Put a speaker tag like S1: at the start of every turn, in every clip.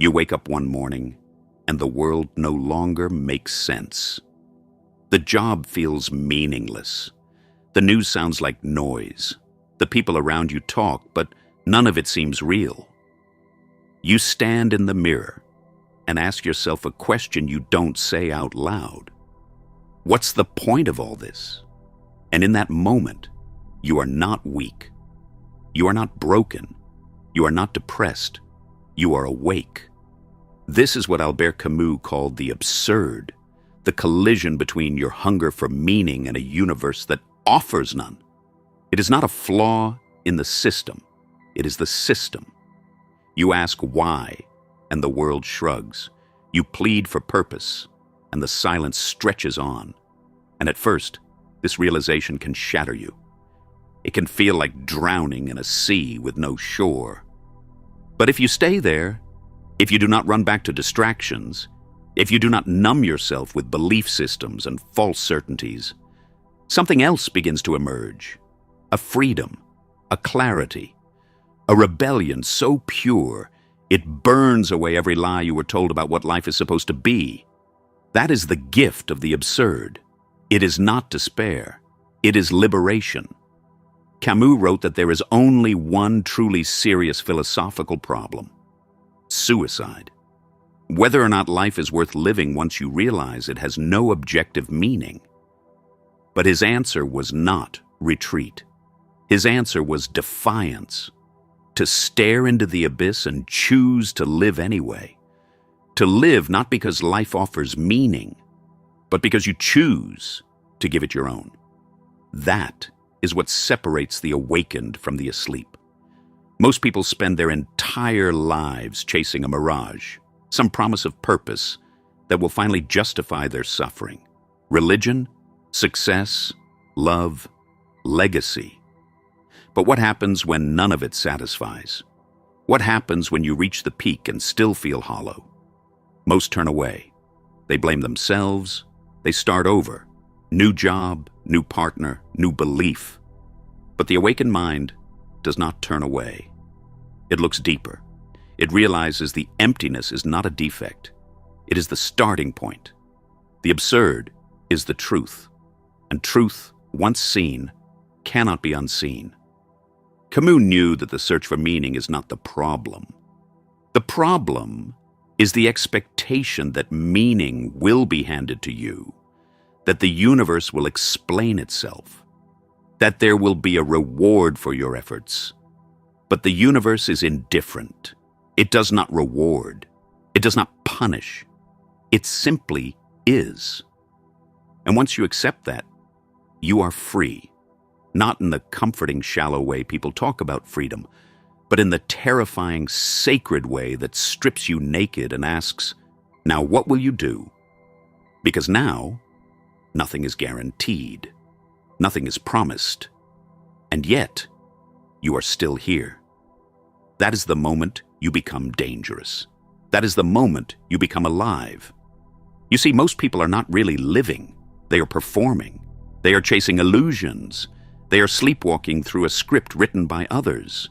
S1: You wake up one morning, and the world no longer makes sense. The job feels meaningless. The news sounds like noise. The people around you talk, but none of it seems real. You stand in the mirror and ask yourself a question you don't say out loud. What's the point of all this? And in that moment, you are not weak. You are not broken. You are not depressed. You are awake. This is what Albert Camus called the absurd, the collision between your hunger for meaning and a universe that offers none. It is not a flaw in the system. It is the system. You ask why, and the world shrugs. You plead for purpose, and the silence stretches on. And at first, this realization can shatter you. It can feel like drowning in a sea with no shore. But if you stay there, if you do not run back to distractions, if you do not numb yourself with belief systems and false certainties, something else begins to emerge. A freedom, a clarity, a rebellion so pure it burns away every lie you were told about what life is supposed to be. That is the gift of the absurd. It is not despair. It is liberation. Camus wrote that there is only one truly serious philosophical problem: suicide. Whether or not life is worth living once you realize it has no objective meaning. But his answer was not retreat. His answer was defiance. To stare into the abyss and choose to live anyway. To live not because life offers meaning, but because you choose to give it your own. That is what separates the awakened from the asleep. Most people spend their entire lives chasing a mirage, some promise of purpose that will finally justify their suffering. Religion, success, love, legacy. But what happens when none of it satisfies? What happens when you reach the peak and still feel hollow? Most turn away. They blame themselves. They start over. New job, new partner, new belief. But the awakened mind does not turn away. It looks deeper. It realizes the emptiness is not a defect. It is the starting point. The absurd is the truth. And truth, once seen, cannot be unseen. Camus knew that the search for meaning is not the problem. The problem is the expectation that meaning will be handed to you, that the universe will explain itself, that there will be a reward for your efforts. But the universe is indifferent. It does not reward. It does not punish. It simply is. And once you accept that, you are free. Not in the comforting, shallow way people talk about freedom, but in the terrifying, sacred way that strips you naked and asks, now what will you do? Because now, nothing is guaranteed. Nothing is promised. And yet, you are still here. That is the moment you become dangerous. That is the moment you become alive. You see, most people are not really living. They are performing. They are chasing illusions. They are sleepwalking through a script written by others.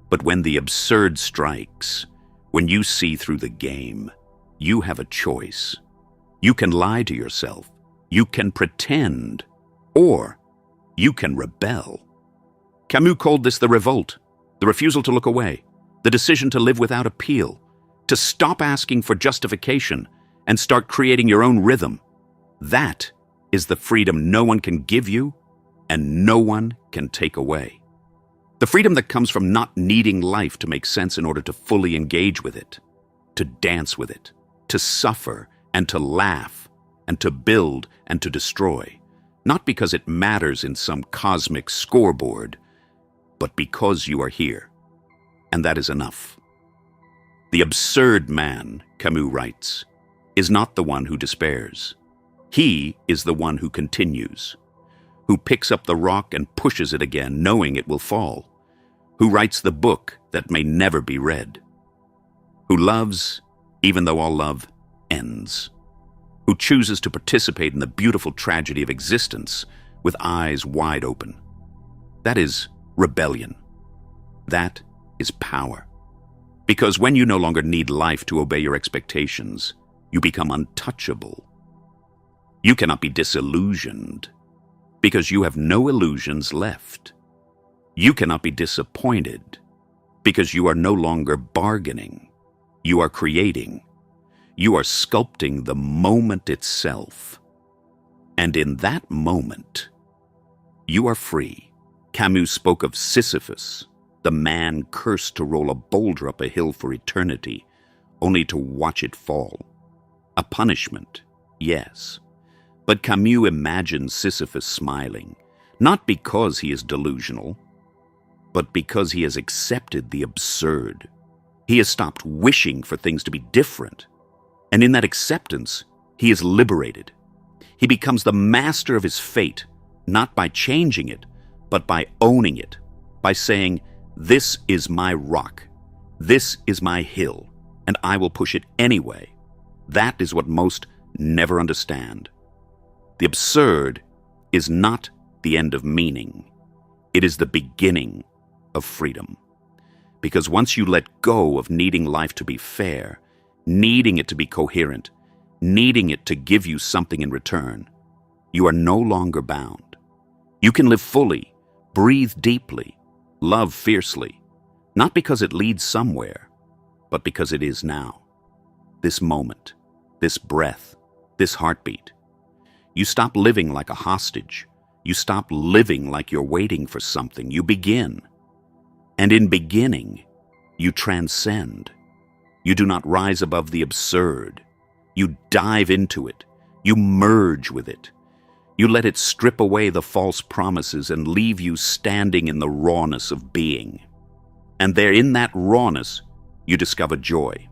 S1: But when the absurd strikes, when you see through the game, you have a choice. You can lie to yourself. You can pretend. Or you can rebel. Camus called this the revolt, the refusal to look away, the decision to live without appeal, to stop asking for justification and start creating your own rhythm. That is the freedom no one can give you and no one can take away. The freedom that comes from not needing life to make sense in order to fully engage with it, to dance with it, to suffer and to laugh and to build and to destroy, not because it matters in some cosmic scoreboard, but because you are here, and that is enough. The absurd man, Camus writes, is not the one who despairs. He is the one who continues, who picks up the rock and pushes it again, knowing it will fall, who writes the book that may never be read, who loves even though all love ends, who chooses to participate in the beautiful tragedy of existence with eyes wide open. That is rebellion. That is power. Because when you no longer need life to obey your expectations, you become untouchable. You cannot be disillusioned because you have no illusions left. You cannot be disappointed because you are no longer bargaining. You are creating. You are sculpting the moment itself. And in that moment, you are free. Camus spoke of Sisyphus, the man cursed to roll a boulder up a hill for eternity, only to watch it fall. A punishment, yes. But Camus imagines Sisyphus smiling, not because he is delusional, but because he has accepted the absurd. He has stopped wishing for things to be different. And in that acceptance, he is liberated. He becomes the master of his fate, not by changing it, but by owning it, by saying, "This is my rock, this is my hill, and I will push it anyway." That is what most never understand. The absurd is not the end of meaning. It is the beginning of freedom. Because once you let go of needing life to be fair, needing it to be coherent, needing it to give you something in return, you are no longer bound. You can live fully, breathe deeply, love fiercely, not because it leads somewhere, but because it is now. This moment, this breath, this heartbeat. You stop living like a hostage. You stop living like you're waiting for something. You begin. And in beginning, you transcend. You do not rise above the absurd. You dive into it. You merge with it. You let it strip away the false promises and leave you standing in the rawness of being. And there, in that rawness, you discover joy.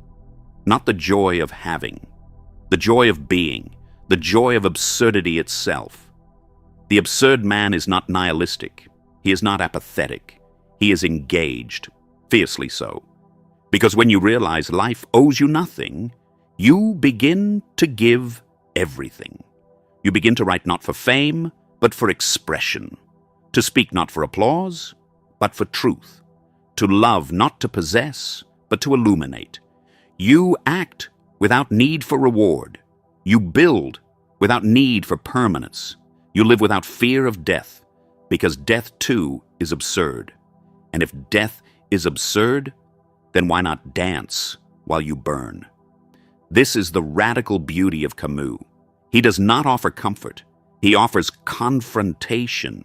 S1: Not the joy of having, the joy of being, the joy of absurdity itself. The absurd man is not nihilistic. He is not apathetic. He is engaged, fiercely so. Because when you realize life owes you nothing, you begin to give everything. You begin to write not for fame, but for expression. To speak not for applause, but for truth. To love not to possess, but to illuminate. You act without need for reward. You build without need for permanence. You live without fear of death, because death too is absurd. And if death is absurd, then why not dance while you burn? This is the radical beauty of Camus. He does not offer comfort. He offers confrontation.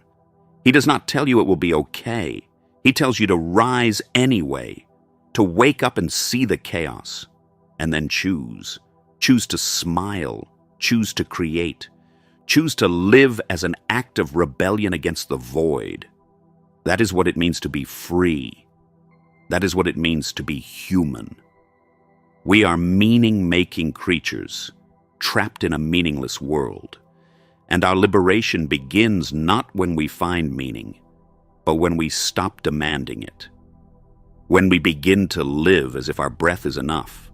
S1: He does not tell you it will be okay. He tells you to rise anyway, to wake up and see the chaos, and then choose. Choose to smile. Choose to create. Choose to live as an act of rebellion against the void. That is what it means to be free. That is what it means to be human. We are meaning-making creatures, trapped in a meaningless world. And our liberation begins not when we find meaning, but when we stop demanding it. When we begin to live as if our breath is enough.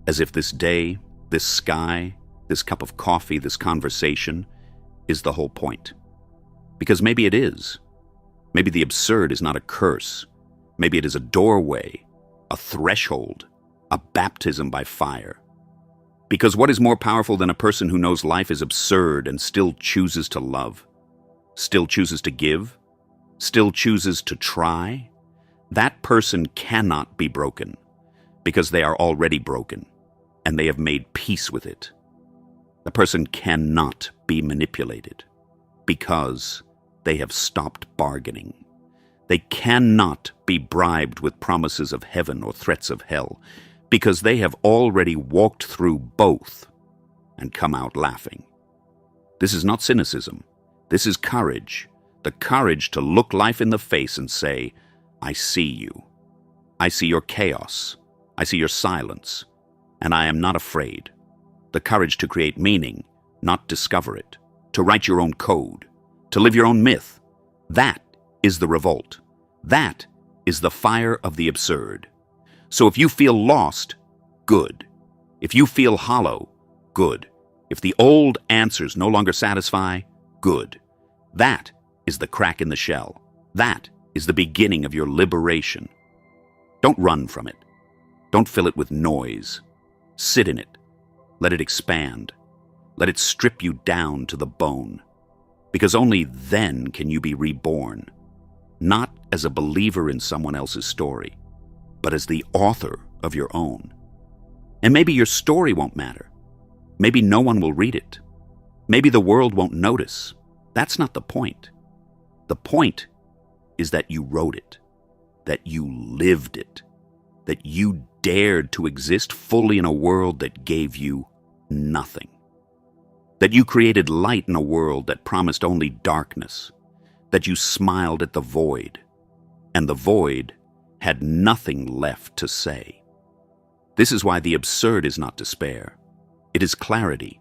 S1: As if this day, this sky, this cup of coffee, this conversation is the whole point. Because maybe it is. Maybe the absurd is not a curse. Maybe it is a doorway, a threshold, a baptism by fire. Because what is more powerful than a person who knows life is absurd and still chooses to love, still chooses to give, still chooses to try? That person cannot be broken, because they are already broken, and they have made peace with it. The person cannot be manipulated, because they have stopped bargaining. They cannot be bribed with promises of heaven or threats of hell, because they have already walked through both and come out laughing. This is not cynicism. This is courage. The courage to look life in the face and say, I see you. I see your chaos. I see your silence. And I am not afraid. The courage to create meaning, not discover it. To write your own code. To live your own myth. That is the revolt. That is the fire of the absurd. So if you feel lost, good. If you feel hollow, good. If the old answers no longer satisfy, good. That is the crack in the shell. That is the beginning of your liberation. Don't run from it. Don't fill it with noise. Sit in it. Let it expand. Let it strip you down to the bone. Because only then can you be reborn. Not as a believer in someone else's story, but as the author of your own. And maybe your story won't matter. Maybe no one will read it. Maybe the world won't notice. That's not the point. The point is that you wrote it, that you lived it, that you dared to exist fully in a world that gave you nothing, that you created light in a world that promised only darkness, that you smiled at the void, and the void had nothing left to say. This is why the absurd is not despair. It is clarity.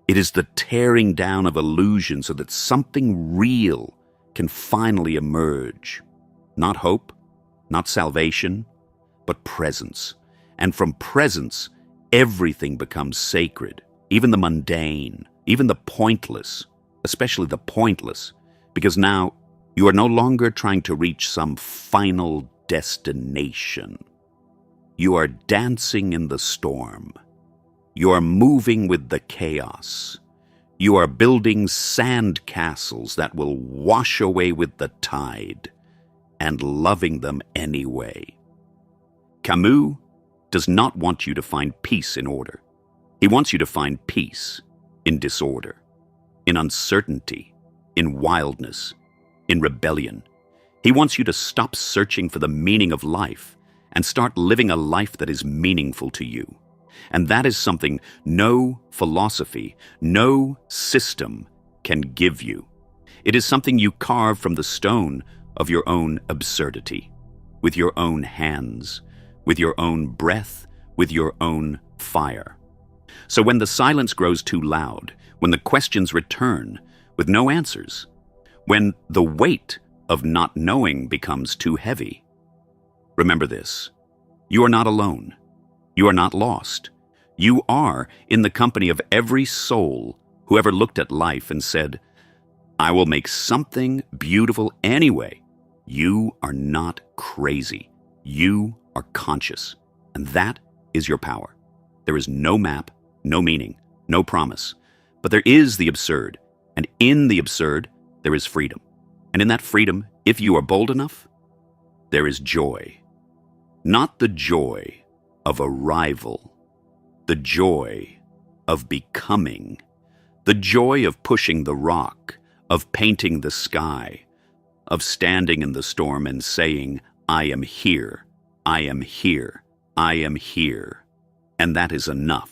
S1: It is the tearing down of illusion so that something real can finally emerge. Not hope, not salvation, but presence. And from presence, everything becomes sacred, even the mundane, even the pointless, especially the pointless, because now you are no longer trying to reach some final destination. You are dancing in the storm. You are moving with the chaos. You are building sand castles that will wash away with the tide, and loving them anyway. Camus does not want you to find peace in order. He wants you to find peace in disorder, in uncertainty, in wildness, in rebellion. He wants you to stop searching for the meaning of life and start living a life that is meaningful to you. And that is something no philosophy, no system can give you. It is something you carve from the stone of your own absurdity, with your own hands, with your own breath, with your own fire. So when the silence grows too loud, when the questions return with no answers, when the weight of not knowing becomes too heavy, remember this: you are not alone. You are not lost. You are in the company of every soul who ever looked at life and said, I will make something beautiful anyway. You are not crazy. You are conscious. And that is your power. There is no map, no meaning, no promise. But there is the absurd. And in the absurd, there is freedom. And in that freedom, if you are bold enough, there is joy. Not the joy of arrival, the joy of becoming, the joy of pushing the rock, of painting the sky, of standing in the storm and saying, I am here, I am here, I am here. And that is enough.